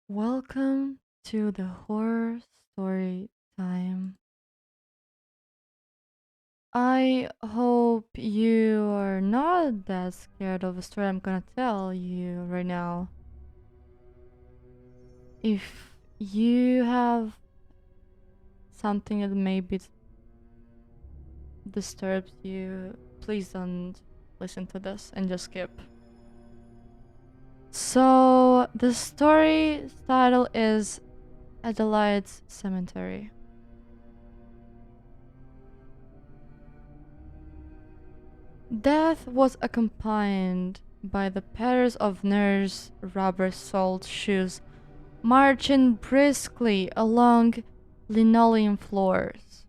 Welcome to the horror story time. I hope you are not that scared of the story I'm gonna tell you right now. If you have something that maybe disturbs you, please don't listen to this and just skip. So, the story title is Adelaide's Cemetery. Death was accompanied by the patters of nurse rubber-soled shoes marching briskly along linoleum floors.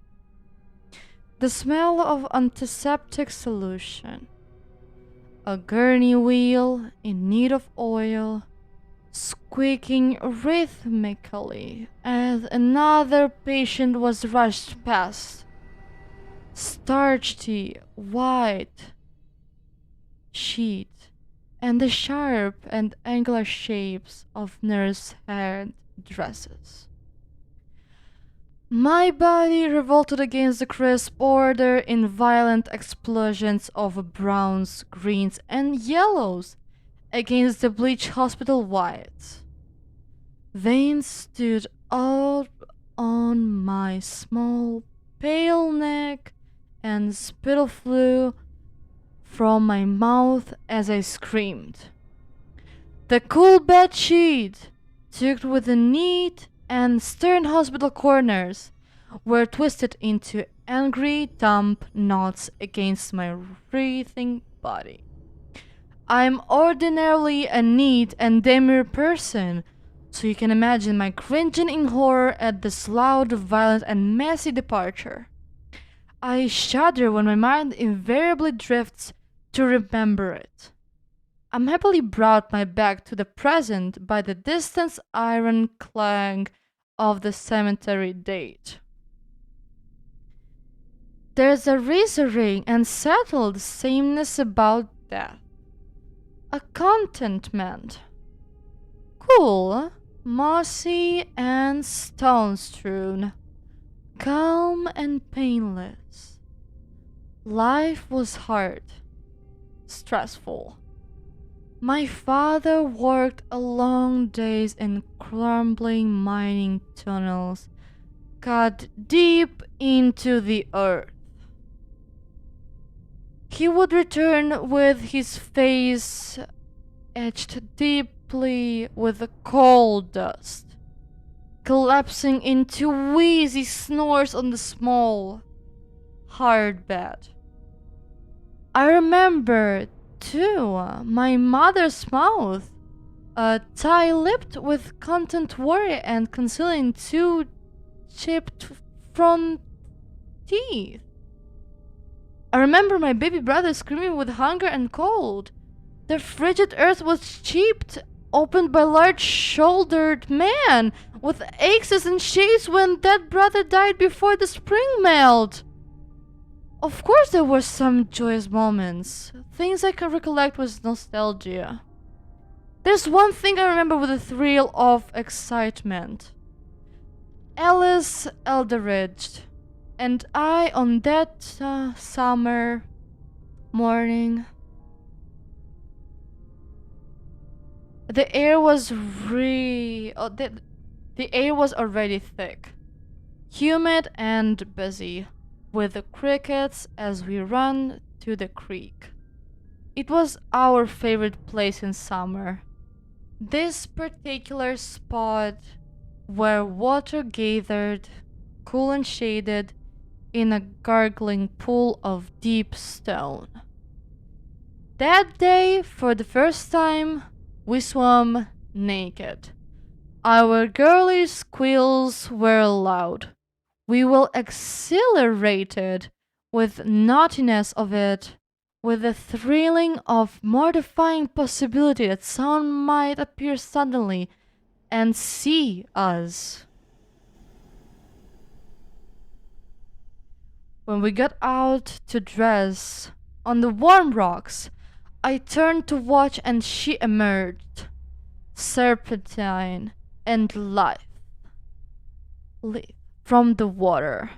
The smell of antiseptic solution, a gurney wheel in need of oil, squeaking rhythmically as another patient was rushed past. Starchy, white sheet, and the sharp and angular shapes of nurse haired dresses. My body revolted against the crisp order in violent explosions of browns, greens, and yellows against the bleached hospital whites. Veins stood out on my small, pale neck, and spittle flew from my mouth as I screamed. The cool bed sheet, tucked with the neat and stern hospital corners, were twisted into angry, damp knots against my writhing body. I'm ordinarily a neat and demure person, so you can imagine my cringing in horror at this loud, violent, and messy departure. I shudder when my mind invariably drifts to remember it. I'm happily brought my back to the present by the distant iron clang of the cemetery gate. There's a reassuring and settled sameness about death. A contentment. Cool, mossy, and stone-strewn. Calm and painless. Life was hard, stressful. My father worked long days in crumbling mining tunnels cut deep into the earth. He would return with his face etched deeply with the coal dust, collapsing into wheezy snores on the small, hard bed. I remember, too, my mother's mouth, tight-lipped with content worry and concealing two chipped front teeth. I remember my baby brother screaming with hunger and cold. The frigid earth was chipped opened by a large-shouldered man with axes and shapes when that brother died before the spring melt. Of course there were some joyous moments, things I can recollect with nostalgia. There's one thing I remember with a thrill of excitement. Alice Eldridge and I on that summer morning. The air was the air was already thick, humid and busy, with the crickets as we ran to the creek. It was our favorite place in summer. This particular spot where water gathered, cool and shaded, in a gargling pool of deep stone. That day, for the first time, we swam naked. Our girly squeals were loud. We were exhilarated with naughtiness of it, with the thrilling of mortifying possibility that someone might appear suddenly and see us. When we got out to dress on the warm rocks, I turned to watch and she emerged, serpentine, and life from the water.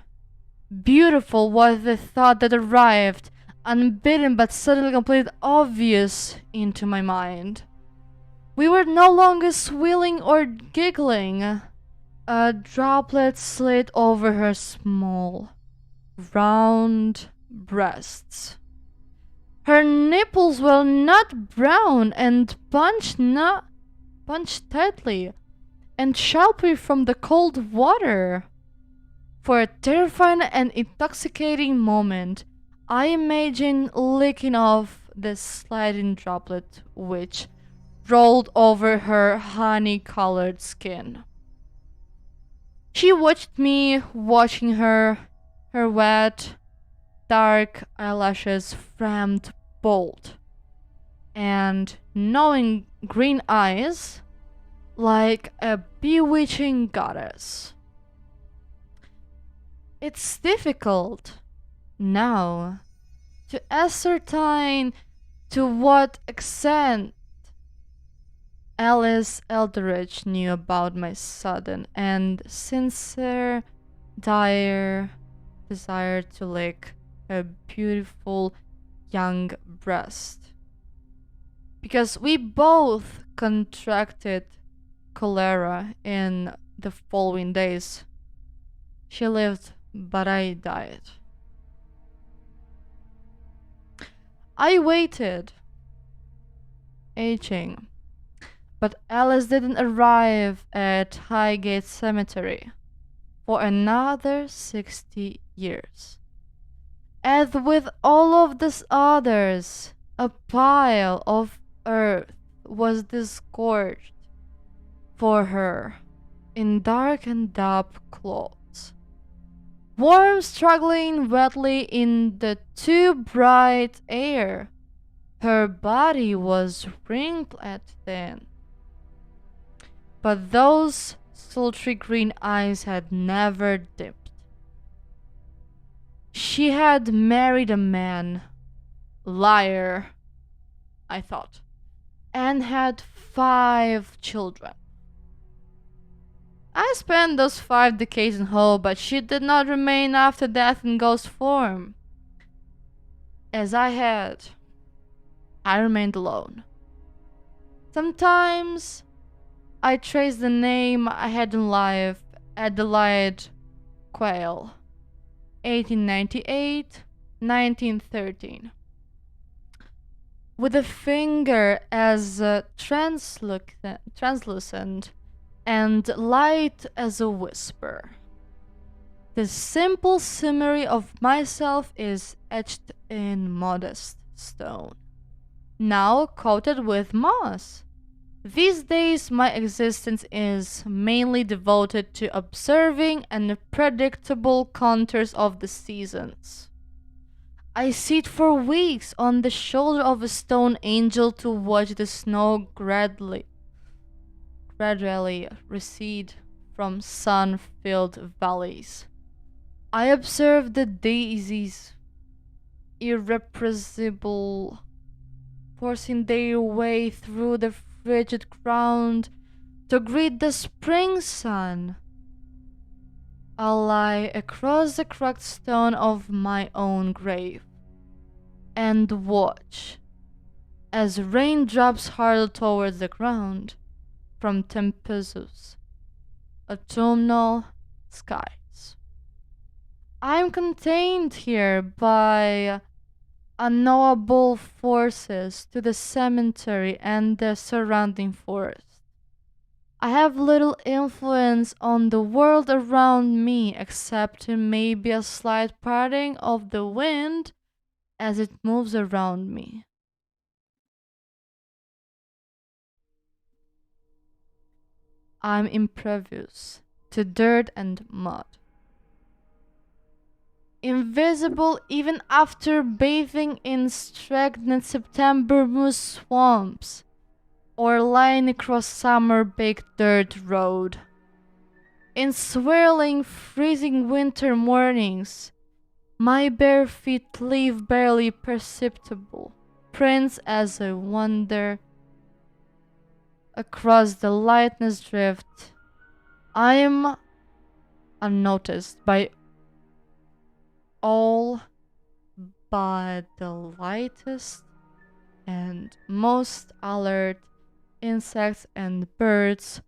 Beautiful was the thought that arrived, unbidden but suddenly completely obvious into my mind. We were no longer swilling or giggling. A droplet slid over her small, round breasts. Her nipples were not brown and punched tightly and sharply from the cold water. For a terrifying and intoxicating moment, I imagined licking off the sliding droplet which rolled over her honey-colored skin. She watched me watching her, her wet, dark eyelashes framed bold, and knowing green eyes like a bewitching goddess. It's difficult now to ascertain to what extent Alice Eldridge knew about my sudden and sincere, dire desire to lick a beautiful young breast. Because we both contracted cholera in the following days. She lived, but I died. I waited, aging, but Alice didn't arrive at Highgate Cemetery for another 60 years. As with all of these others, a pile of earth was disgorged for her in dark and damp clothes. Worms struggling wetly in the too bright air. Her body was wrinkled and thin, but those sultry green eyes had never dipped. She had married a man, liar, I thought, and had 5 children. I spent those 5 decades in Hull, but she did not remain after death in ghost form. As I had, I remained alone. Sometimes I trace the name I had in life, Adelaide Quayle, 1898, 1913. With a finger as translucent and light as a whisper. The simple summary of myself is etched in modest stone, now coated with moss. These days, my existence is mainly devoted to observing unpredictable contours of the seasons. I sit for weeks on the shoulder of a stone angel to watch the snow gradually recede from sun-filled valleys. I observe the daisies, irrepressible, forcing their way through the frigid ground to greet the spring sun. I lie across the cracked stone of my own grave and watch as raindrops hurtle towards the ground from tempestuous, autumnal skies. I'm contained here by unknowable forces to the cemetery and the surrounding forest. I have little influence on the world around me except maybe a slight parting of the wind as it moves around me. I'm impervious to dirt and mud. Invisible even after bathing in stagnant September moose swamps or lying across summer-baked dirt road. In swirling, freezing winter mornings, my bare feet leave barely perceptible prints as I wander across the lightness drift I'm unnoticed by all but the lightest and most alert insects and birds,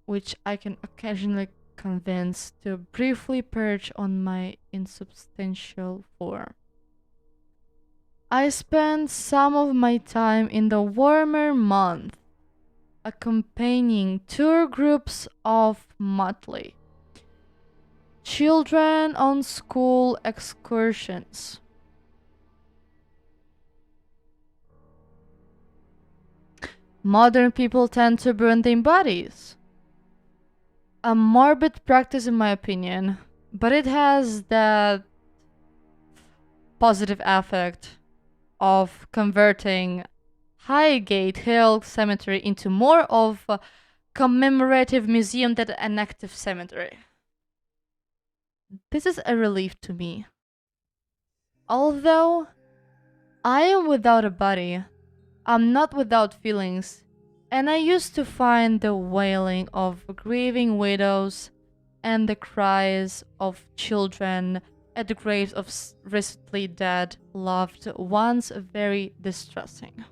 which I can occasionally convince to briefly perch on my insubstantial form. I spend some of my time in the warmer month accompanying tour groups of motley children on school excursions. Modern people tend to burn their bodies. A morbid practice, in my opinion, but it has that positive effect of converting Highgate Hill Cemetery into more of a commemorative museum than an active cemetery. This is a relief to me. Although I am without a body, I'm not without feelings, and I used to find the wailing of grieving widows and the cries of children at the graves of recently dead loved ones very distressing.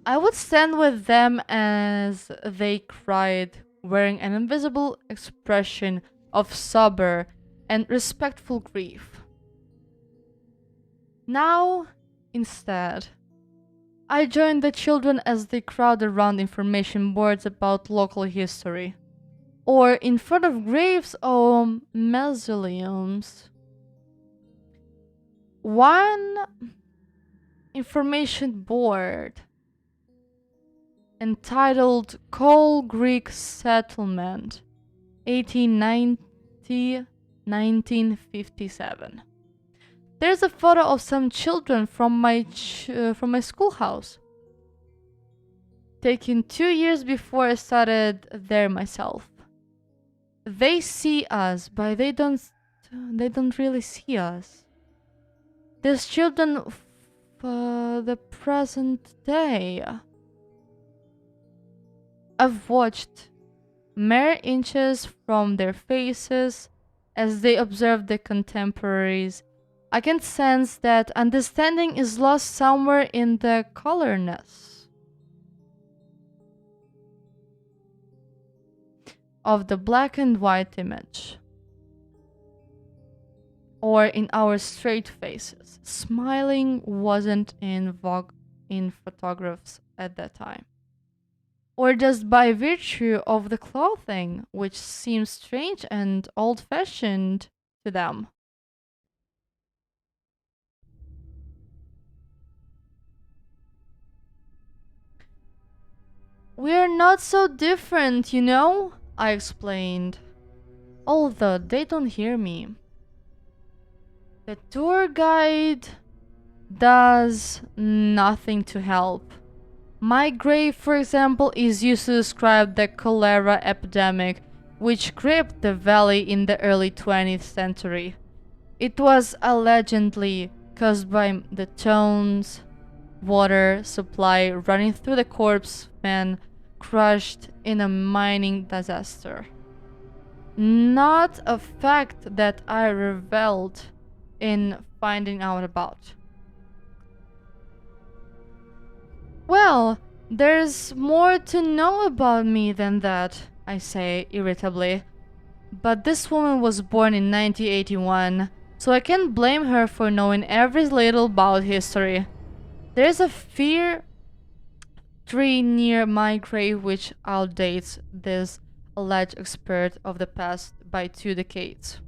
I would stand with them as they cried, wearing an invisible expression of sober and respectful grief. Now, instead, I join the children as they crowd around information boards about local history, or in front of graves or mausoleums. One information board entitled Coal Greek Settlement 1890 1957. There's a photo of some children from my schoolhouse, taken 2 years before I started there myself. They see us, but they don't really see us. These children of the present day. I've watched mere inches from their faces as they observe their contemporaries. I can sense that understanding is lost somewhere in the colorness of the black and white image, or in our straight faces. Smiling wasn't in vogue in photographs at that time, or just by virtue of the clothing, which seems strange and old fashioned to them. We're not so different, you know, I explained, although they don't hear me. The tour guide does nothing to help. My grave, for example, is used to describe the cholera epidemic which gripped the valley in the early 20th century. It was allegedly caused by the town's water supply running through the corpse men crushed in a mining disaster. Not a fact that I reveled in finding out about. Well, there's more to know about me than that, I say irritably. But this woman was born in 1981, so I can't blame her for knowing every little about history. There's a fir tree near my grave which outdates this alleged expert of the past by 2 decades.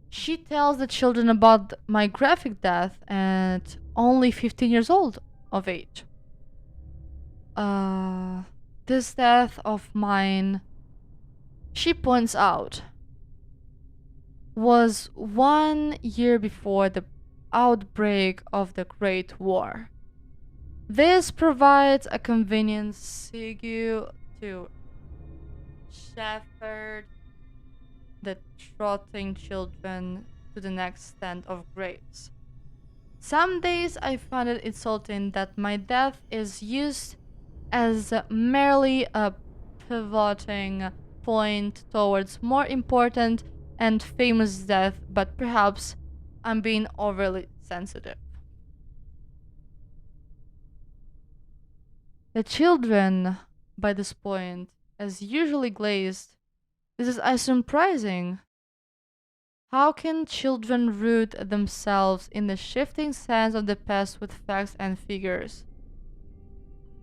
She tells the children about my graphic death at only 15 years old of age. Uh, this death of mine, she points out, was 1 year before the outbreak of the Great War. This provides a convenient segue to shepherd the trotting children to the next stand of graves. Some days I find it insulting that my death is used as merely a pivoting point towards more important and famous death, but perhaps I'm being overly sensitive. The children, by this point, as usually glazed, this is unsurprising. How can children root themselves in the shifting sands of the past with facts and figures?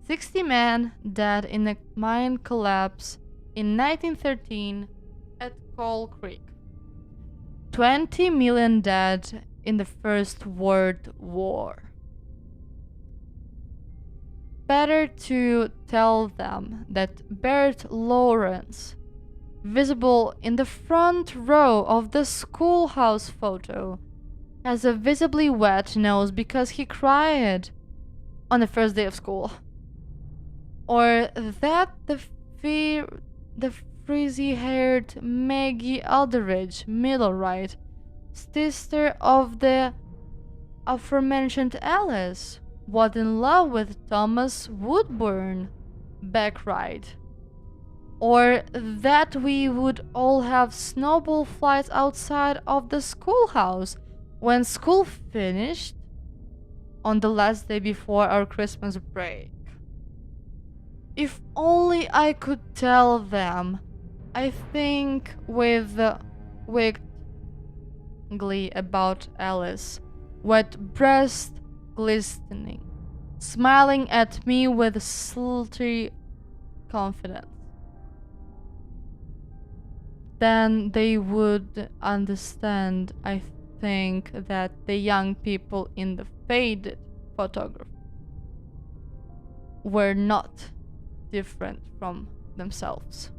60 men dead in a mine collapse in 1913 at Coal Creek. 20 million dead in the First World War. Better to tell them that Bert Lawrence, visible in the front row of the schoolhouse photo, has a visibly wet nose because he cried on the first day of school. Or that the frizzy-haired Maggie Aldridge, Middlewright, sister of the aforementioned Alice, was in love with Thomas Woodburn, Backwright. Or that we would all have snowball fights outside of the schoolhouse when school finished on the last day before our Christmas break. If only I could tell them, I think with wicked glee about Alice, wet breast glistening, smiling at me with sultry confidence. Then they would understand, I think, that the young people in the faded photograph were not different from themselves.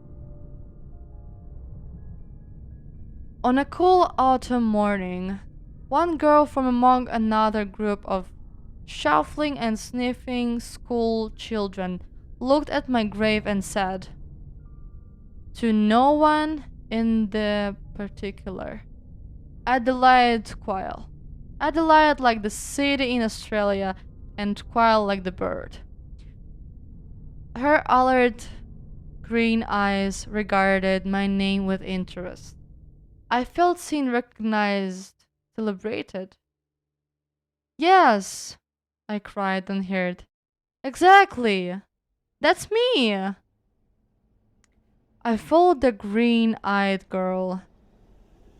On a cool autumn morning, one girl from among another group of shuffling and sniffing school children looked at my grave and said, to no one in the particular, Adelaide Quail. Adelaide like the city in Australia, and Quail like the bird. Her alert green eyes regarded my name with interest. I felt seen, recognized, celebrated. Yes, I cried unheard. Exactly. That's me. I followed the green-eyed girl,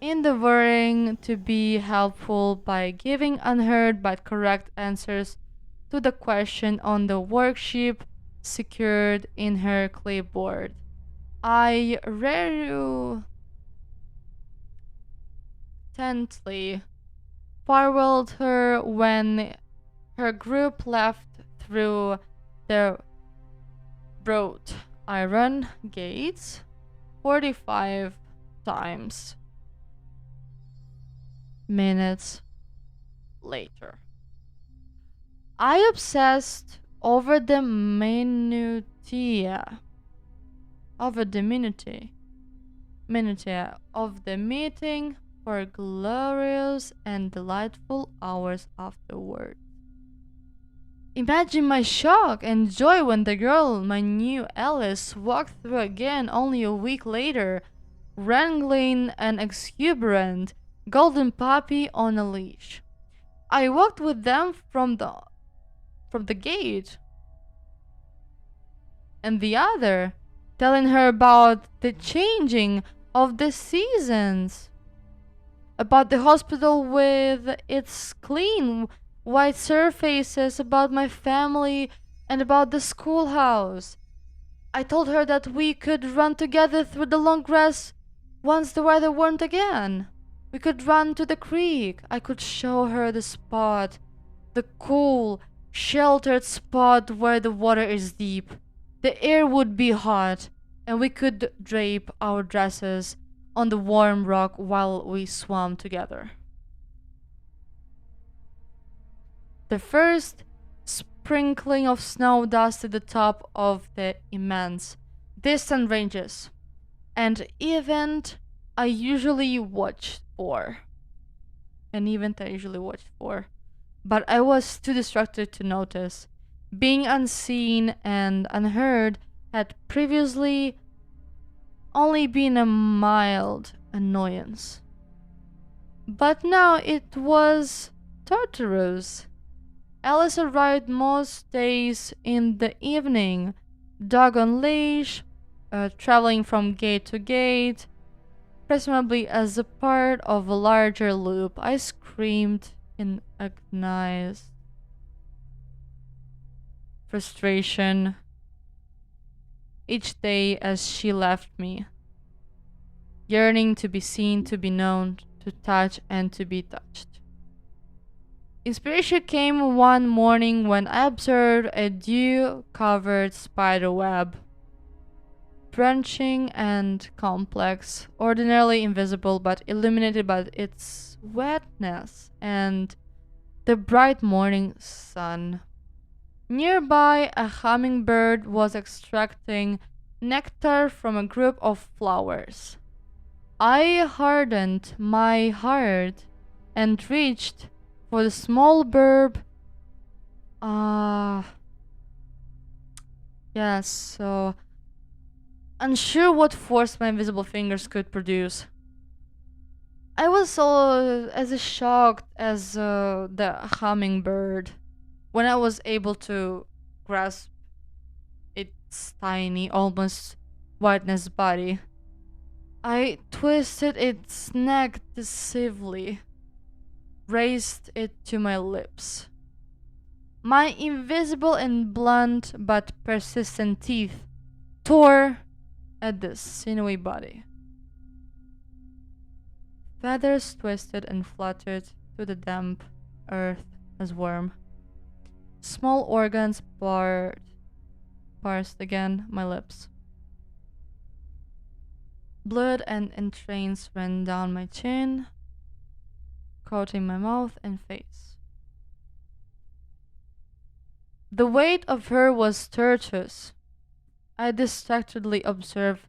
endeavoring to be helpful by giving unheard but correct answers to the question on the worksheet secured in her clipboard. I reluctantly farewelled her when her group left through the wrought iron gates 45 times. Minutes later, I obsessed over the minutiae of the meeting for glorious and delightful hours afterward. Imagine my shock and joy when the girl, my new Alice, walked through again only a week later, wrangling an exuberant golden puppy on a leash. I walked with them from the gate, and the other, telling her about the changing of the seasons, about the hospital with its clean white surfaces, about my family, and about the schoolhouse. I told her that we could run together through the long grass once the weather warmed again. We could run to the creek. I could show her the spot, the cool, sheltered spot where the water is deep. The air would be hot, and we could drape our dresses on the warm rock while we swam together. The first sprinkling of snow dusted the top of the immense, distant ranges, an event I usually watched for. But I was too distracted to notice. Being unseen and unheard had previously only been a mild annoyance. But now it was torturous. Alice arrived most days in the evening, dog on leash, traveling from gate to gate, presumably as a part of a larger loop. I screamed in agonized frustration each day as she left me, yearning to be seen, to be known, to touch, and to be touched. Inspiration came one morning when I observed a dew-covered spider web, branching and complex, ordinarily invisible but illuminated by its wetness and the bright morning sun. Nearby, a hummingbird was extracting nectar from a group of flowers. I hardened my heart and reached for the small burb. Ah, yes, so unsure what force my invisible fingers could produce. I was so as shocked as the hummingbird when I was able to grasp its tiny, almost whiteness body. I twisted its neck decisively, raised it to my lips. My invisible and blunt but persistent teeth tore at the sinewy body. Feathers twisted and fluttered to the damp earth as worm. Small organs parsed again my lips. Blood and entrails ran down my chin, coating my mouth and face. The weight of her was tortuous. I distractedly observed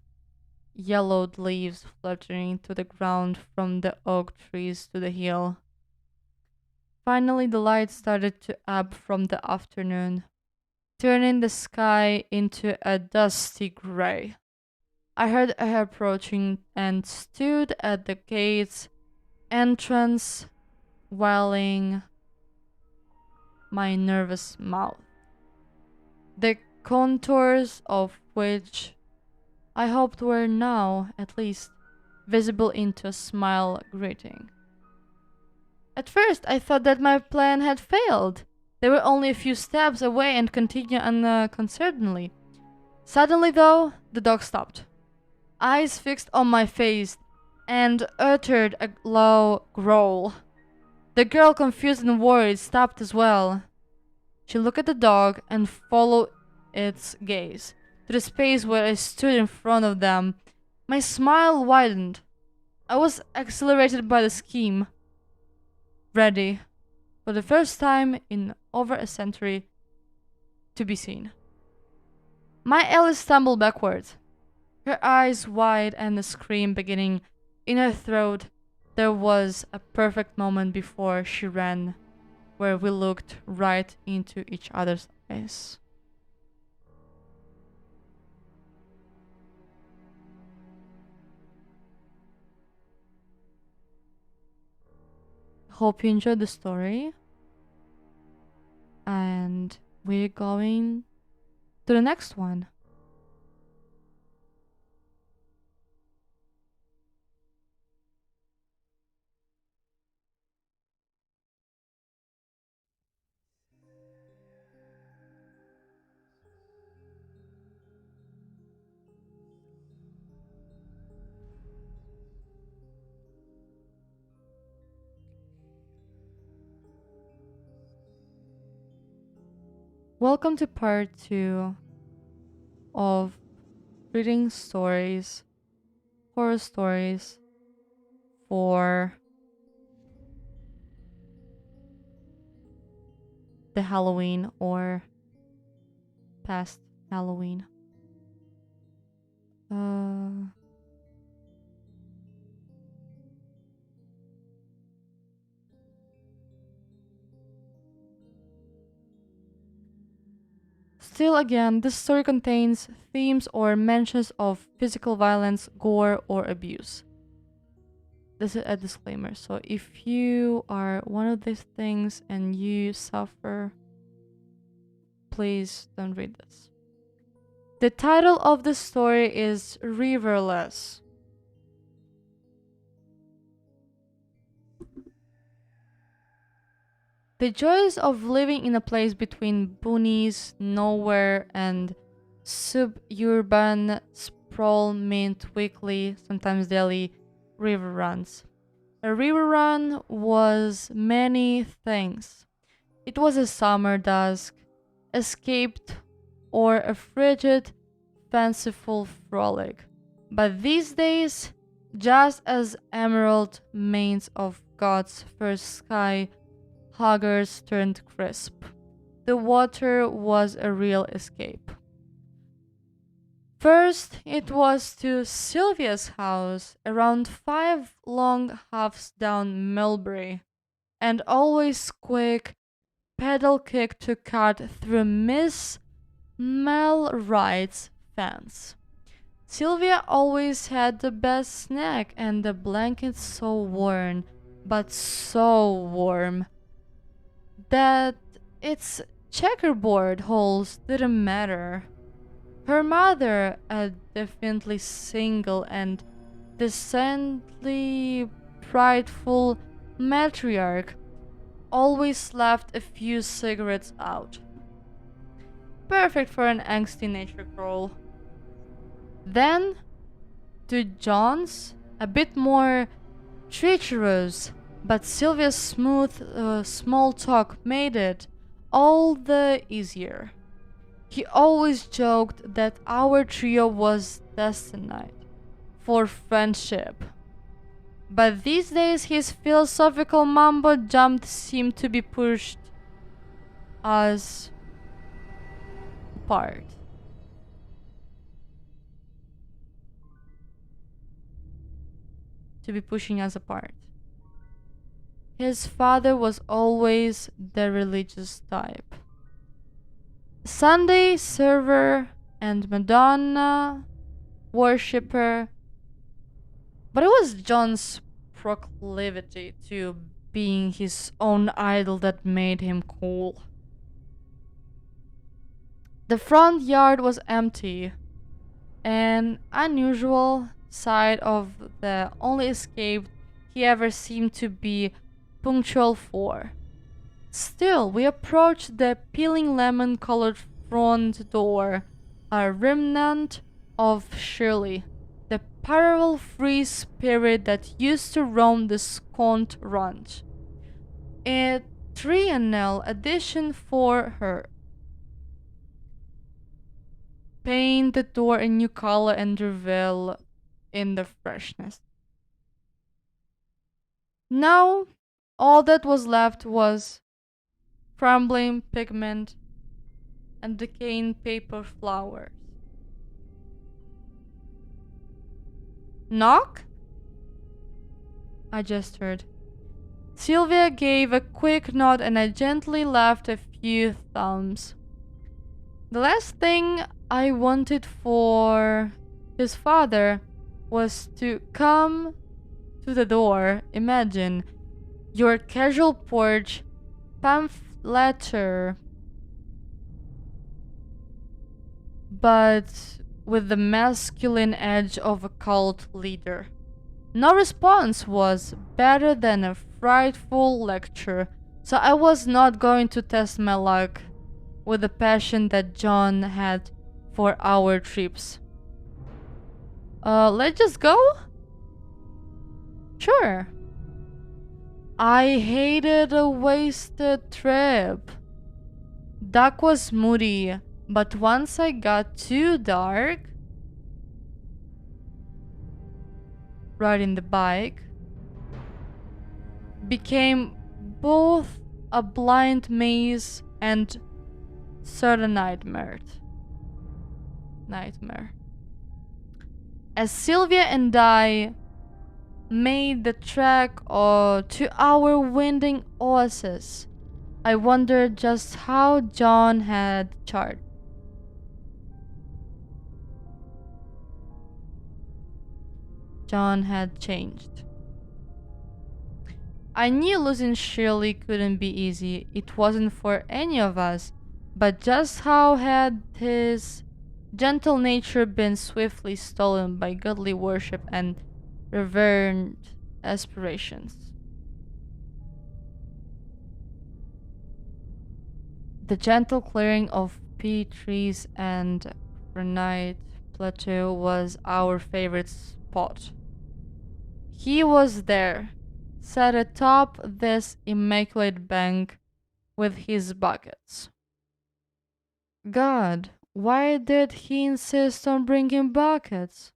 yellowed leaves fluttering to the ground from the oak trees to the hill. Finally, the light started to ebb from the afternoon, turning the sky into a dusty gray. I heard her approaching and stood at the gate's entrance, whiling my nervous mouth, the contours of which I hoped were now, at least, visible into a smile greeting. At first, I thought that my plan had failed. They were only a few steps away and continued unconcernedly. Suddenly, though, the dog stopped, eyes fixed on my face, and uttered a low growl. The girl, confused and worried, stopped as well. She looked at the dog and followed its gaze to the space where I stood in front of them. My smile widened. I was exhilarated by the scheme, ready, for the first time in over a century, to be seen. My Alice stumbled backwards, her eyes wide and a scream beginning in her throat. There was a perfect moment before she ran, where we looked right into each other's eyes. Hope you enjoyed the story, and we're going to the next one. Welcome to part 2 of reading stories, horror stories for the Halloween or past Halloween. Uh, Still, again, this story contains themes or mentions of physical violence, gore, or abuse. This is a disclaimer. So if you are one of these things and you suffer, please don't read this. The title of the story is Riverless. The joys of living in a place between boonies, nowhere, and suburban sprawl meant weekly, sometimes daily, river runs. A river run was many things. It was a summer dusk, escaped, or a frigid, fanciful frolic. But these days, just as emerald mains of God's first sky huggers turned crisp, the water was a real escape. First, it was to Sylvia's house, around 5 long halves down Mulberry, and always quick pedal kick to cut through Miss Melwright's fence. Sylvia always had the best snack and the blankets so worn, but so warm, that its checkerboard holes didn't matter. Her mother, a definitely single and decently prideful matriarch, always left a few cigarettes out. Perfect for an angsty nature girl. Then, to John's, a bit more treacherous, but Sylvia's smooth small talk made it all the easier. He always joked that our trio was destined for friendship. But these days his philosophical mumbo jump seemed to be pushed us apart. To be pushing us apart. His father was always the religious type. Sunday server and Madonna worshipper, but it was John's proclivity to being his own idol that made him cool. The front yard was empty, an unusual sight of the only escape he ever seemed to be punctual for. Still, we approached the peeling lemon-colored front door, a remnant of Shirley, the parallel free spirit that used to roam the Scont ranch. A triennial addition for her. Paint the door a new color and revel in the freshness. Now, all that was left was crumbling pigment and decaying paper flowers. Knock? I gestured. Sylvia gave a quick nod and I gently left a few thumbs. The last thing I wanted for his father was to come to the door. Imagine your casual porch pamphleter, but with the masculine edge of a cult leader. No response was better than a frightful lecture, so I was not going to test my luck with the passion that John had for our trips. Let's just go? Sure. I hated a wasted trip. Duck was moody, but once I got too dark, riding the bike became both a blind maze and sort of nightmare. As Sylvia and I made the trek to our winding oasis, I wondered just how John had charted. John had changed. I knew losing Shirley couldn't be easy. It wasn't for any of us. But just how had his gentle nature been swiftly stolen by godly worship and reverent aspirations? The gentle clearing of peat trees and granite plateau was our favorite spot. He was there, sat atop this immaculate bank with his buckets. God, why did he insist on bringing buckets?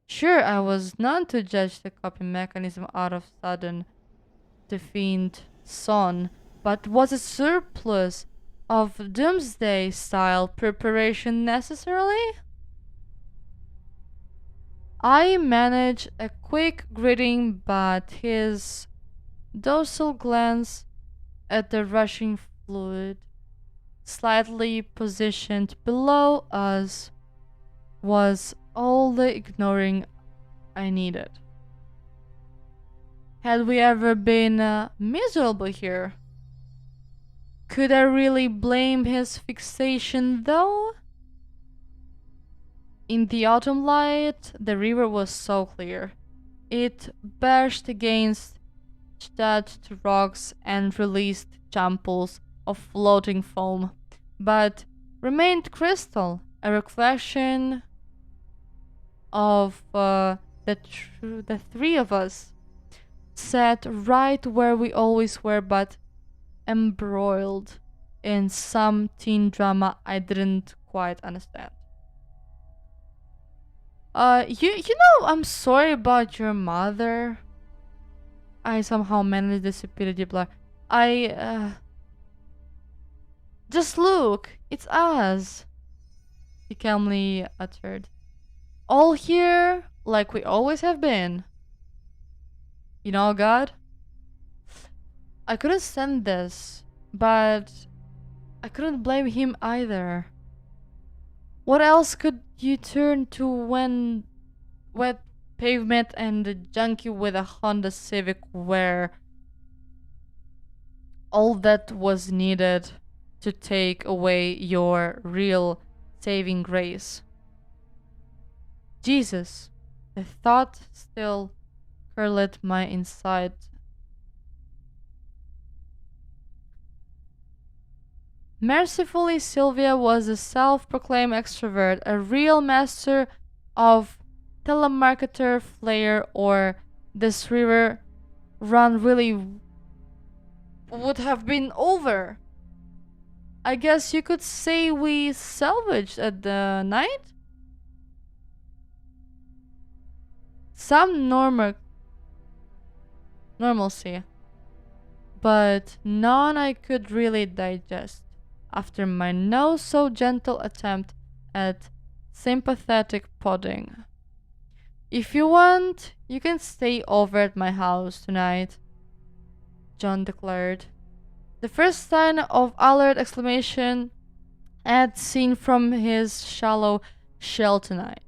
Sure, I was none to judge the coping mechanism out of sudden defiant son, but was a surplus of doomsday style preparation necessarily? I managed a quick greeting, but his docile glance at the rushing fluid, slightly positioned below us, was all the ignoring I needed. Had we ever been miserable here? Could I really blame his fixation though? In the autumn light, the river was so clear. It bashed against jagged rocks and released jamples of floating foam, but remained crystal, a reflection of the three of us sat right where we always were, but embroiled in some teen drama I didn't quite understand. I'm sorry about your mother. I somehow managed the stupidity blur. Just look, it's us, he calmly uttered. All here, like we always have been. You know, God? I couldn't stand this, but I couldn't blame him either. What else could you turn to when wet pavement and a junkie with a Honda Civic were all that was needed to take away your real saving grace? Jesus, the thought still curled my inside. Mercifully, Sylvia was a self-proclaimed extrovert, a real master of telemarketer flair, or this river run really would have been over. I guess you could say we salvaged at the night? Some normalcy, but none I could really digest after my no so gentle attempt at sympathetic podding. If you want, you can stay over at my house tonight, John declared. The first sign of alert exclamation I had seen from his shallow shell tonight.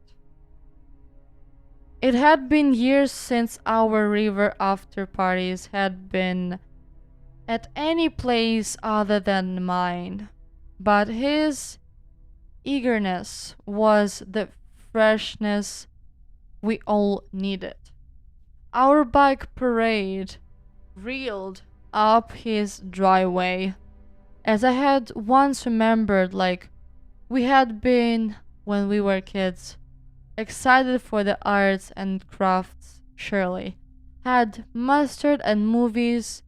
It had been years since our river after parties had been at any place other than mine, but his eagerness was the freshness we all needed. Our bike parade reeled up his driveway, as I had once remembered, like we had been when we were kids, excited for the arts and crafts. Shirley had mustard and movies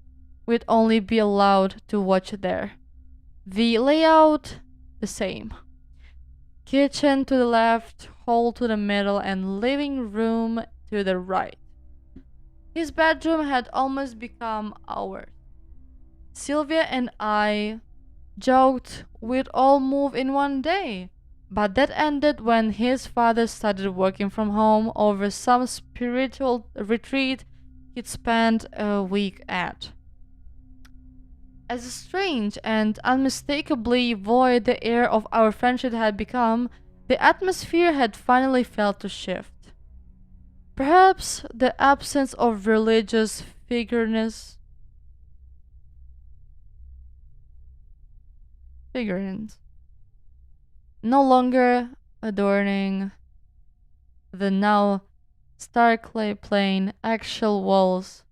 we'd only be allowed to watch there. The layout the same. Kitchen to the left, hall to the middle, and living room to the right. His bedroom had almost become ours. Sylvia and I joked we'd all move in one day, but that ended when his father started working from home over some spiritual retreat he'd spent a week at. As strange and unmistakably void the air of our friendship had become, the atmosphere had finally failed to shift. Perhaps the absence of religious figurines, no longer adorning the now starkly plain actual walls,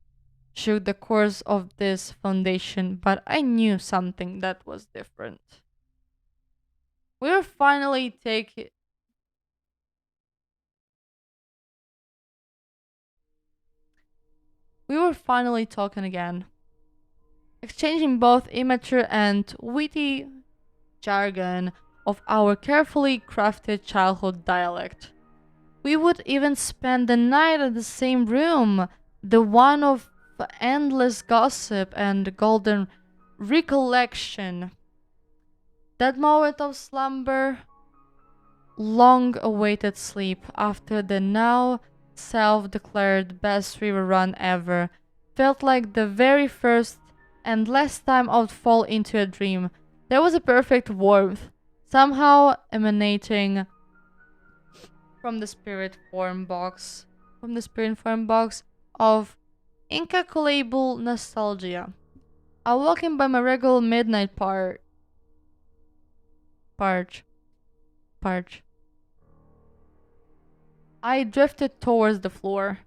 shook the course of this foundation, but I knew something that was different. We were finally taking we were finally talking again, exchanging both immature and witty jargon of our carefully crafted childhood dialect. We would even spend the night in the same room, the one of endless gossip and golden recollection. That moment of slumber, long awaited sleep after the now self declared best river run ever, felt like the very first and last time I would fall into a dream. There was a perfect warmth, somehow emanating from the spirit form box of incalculable nostalgia. I walk in by my regular midnight parch, parch. I drifted towards the floor.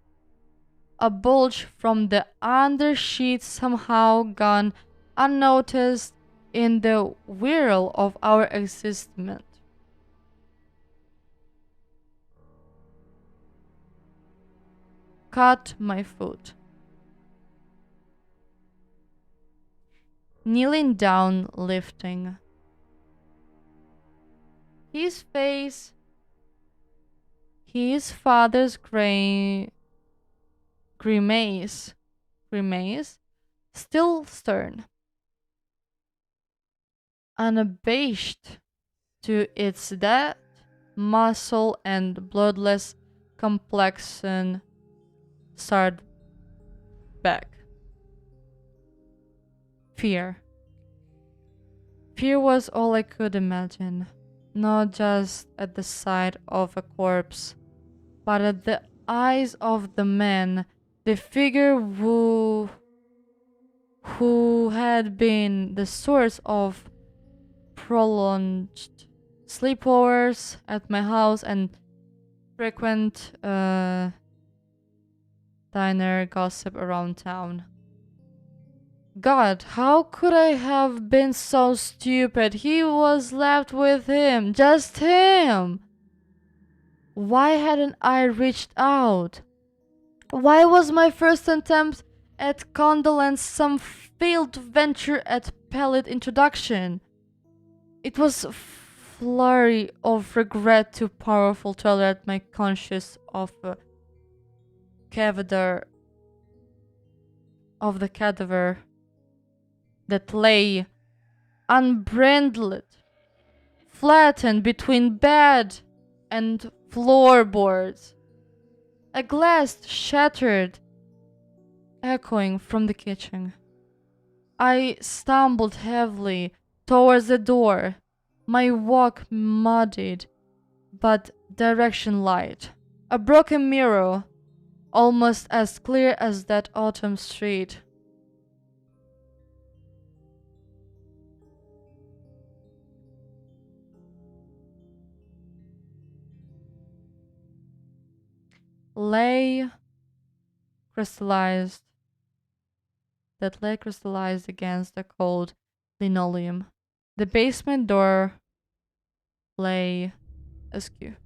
A bulge from the undersheet somehow gone unnoticed in the whirl of our existence. Caught my foot. Kneeling down, lifting. His face, his father's grimace, still stern, unabashed to its dead muscle and bloodless complexion, started back. Fear. Fear was all I could imagine, not just at the sight of a corpse, but at the eyes of the man, the figure who had been the source of prolonged sleepovers at my house and frequent diner gossip around town. God, how could I have been so stupid? He was left with him, just him. Why hadn't I reached out? Why was my first attempt at condolence some failed venture at pallid introduction? It was a flurry of regret too powerful to alert my conscience of a cadaver that lay unbranded, flattened between bed and floorboards. A glass shattered, echoing from the kitchen. I stumbled heavily towards the door, my walk muddied but direction light. A broken mirror, almost as clear as that autumn street. lay crystallized lay crystallized against the cold linoleum. The basement door lay askew.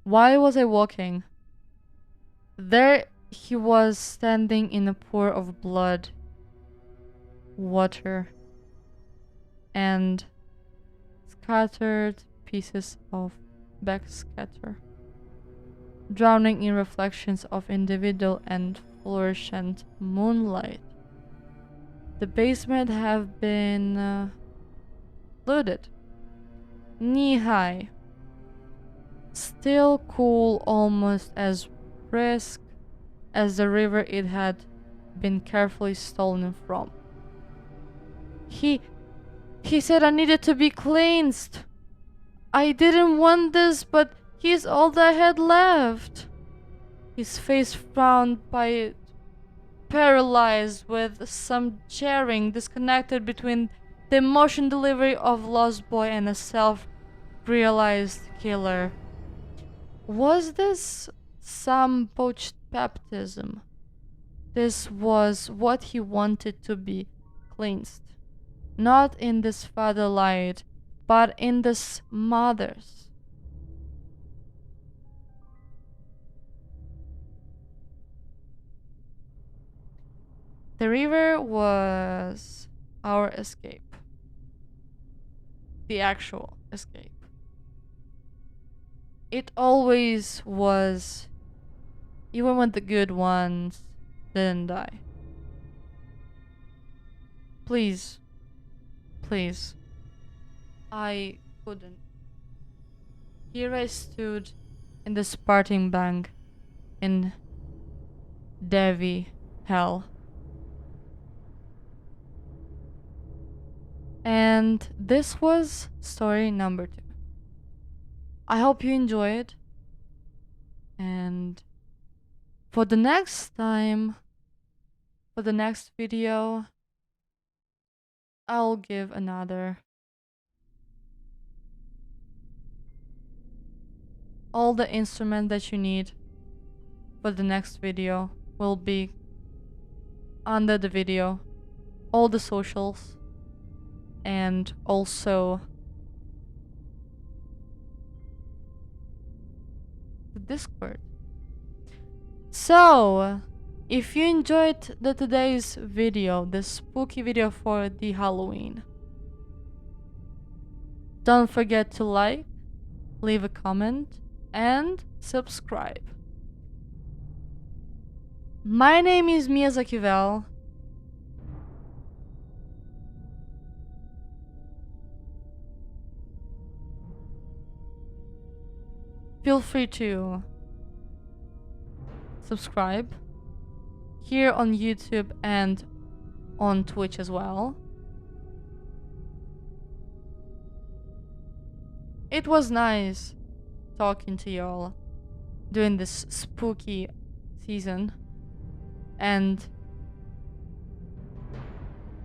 Why was I walking? There he was standing in a pool of blood, water, and scattered pieces of backscatter, drowning in reflections of individual and fluorescent moonlight. The basement had been looted, knee-high, still cool, almost as brisk as the river it had been carefully stolen from. He said I needed to be cleansed. I didn't want this, but he's all I had left. his face frowned by it, paralyzed with some jarring disconnected between the emotion delivery of Lost Boy and a self-realized killer. Was this some poached baptism? This was what he wanted to be cleansed. Not in this father light, but in this mother's. The river was our escape. The actual escape. It always was, even when the good ones didn't die. Please, please. I couldn't. Here I stood in the Spartan bank in Devi hell. And this was story number 2. I hope you enjoyed. And for the next time, for the next video, I'll give another. All the instruments that you need for the next video will be under the video. All the socials. And also the Discord. So, if you enjoyed today's video, the spooky video for the Halloween, don't forget to like, leave a comment, and subscribe. My name is Miyazaki. Feel free to subscribe here on YouTube and on Twitch as well. It was nice talking to y'all during this spooky season and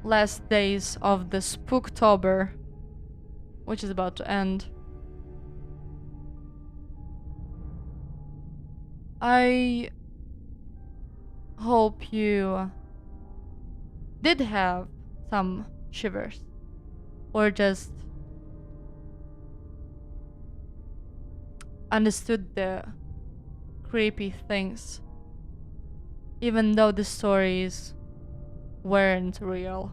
last days of the Spooktober, which is about to end. I hope you did have some shivers or just understood the creepy things, even though the stories weren't real.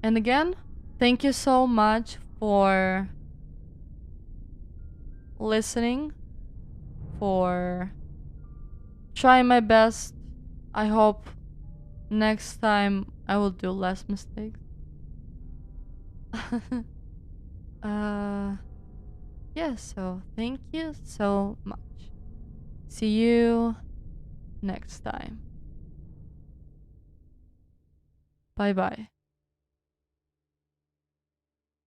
And again, thank you so much for listening, for trying my best. I hope next time I will do less mistakes. Yeah, so thank you so much. See you next time. Bye bye.